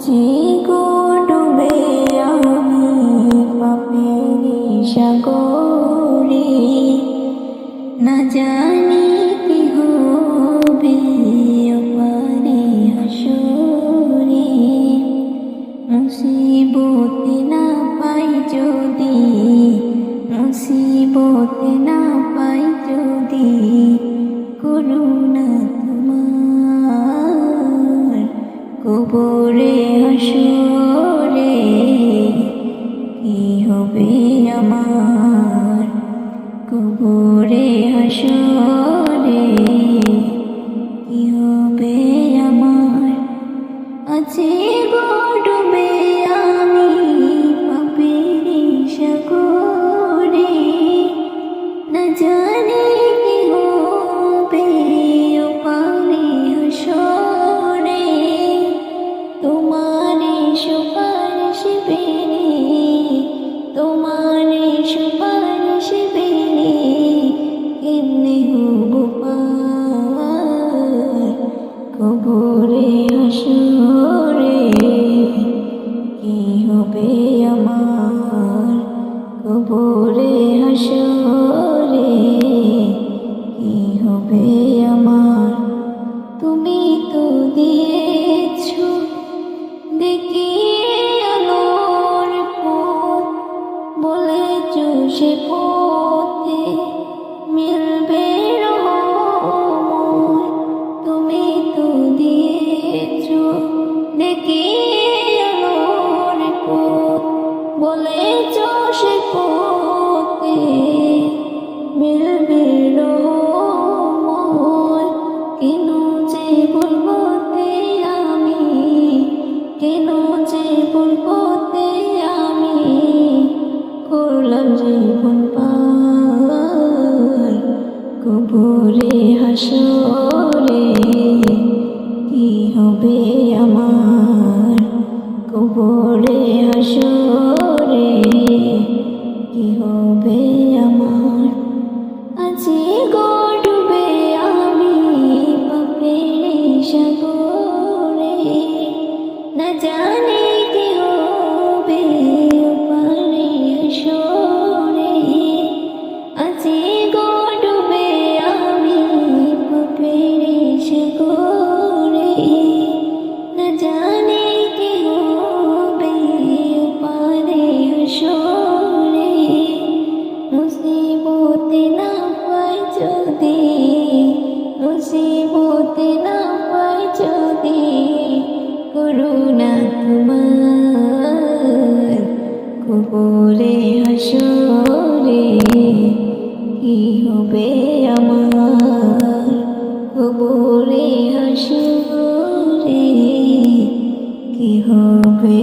আছি গো ডুবে আমি পাপেরি সাগরে, না জানি কি হবে ওপারে হাসরে। মুসিবতে না পাই যদি, মুসিবতে না পাই যদি, করুণা তোমার কবরে হাসরে। কি হবে আমার কবরে হাসরে, কি হবে আমার। আছি গো ডুবে আমি পাপেরি সাগরে, না জানি কি হবে ওপারে হাসরে। তোমারে সুপারিশ পেলে, তোমারে সুপারিশ পেলে কেমনে হব পার কবরে হাসরে। কি হবে আমার কবরে হাসরে, কি হবে আমার। তুমি তো দিয়েছো দেখিয়ে আলোর পথ, বলেছো সে পথে মিলবে রহমত। তুমি তো দিয়েছো দেখিয়ে আলোর পথ, বলেছো সে পথে মিলবে রহমত। কেন যে বলবতে আমি, কেন যে বলবতে আমি করলাম জীবন পার কবরে হাসরে। কি হবে আমার কবরে হাসরে, কি হবে আমার। আছি গো ডুবে আমি পাপেরি সাগরে, না জানি কি হবে ওপারে হাসরে। আছি গো ডুবে আমি পাপেরি সাগরে, না জানি কি হবে ওপারে হাসরে। মুসিবতে না পাই যদি, মুসিবতে না পাই যদি, করুণা তোমার কবরে হাসরে। কি হবে আমার কবরে হাসরে, কি হবে।